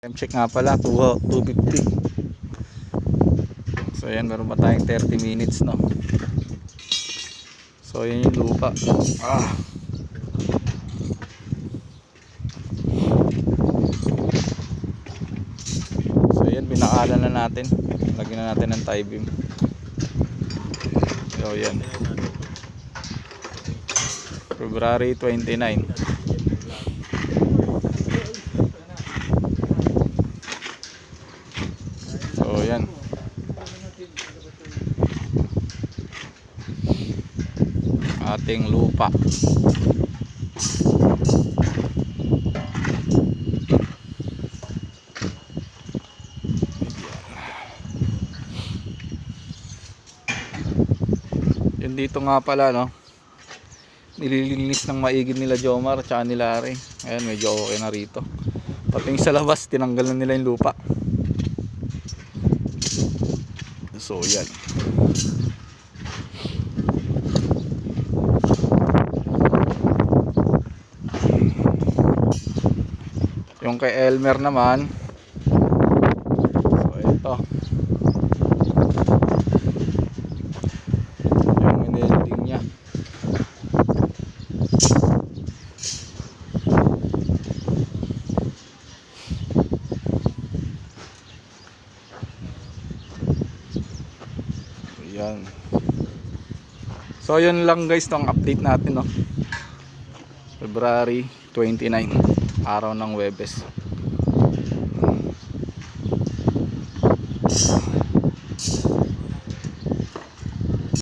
Time check nga pala, 2:50. So ayan, meron pa tayong 30 minutes, no? So ayan yung lupa. So ayan, binakalan na natin. Lagyan na natin ng tie beam. So ayan, February 29. So yan, ating lupa. Yun dito nga pala, no, nililinis ng maigid nila Jomar at nila Ari. Ayan, medyo okay na rito. Pati sa labas tinanggal na nila yung lupa. So yan, yung kay Elmer naman, so ito yung inending niya. Yan. So yun lang guys, tong update natin, no? February 29, araw ng Huwebes.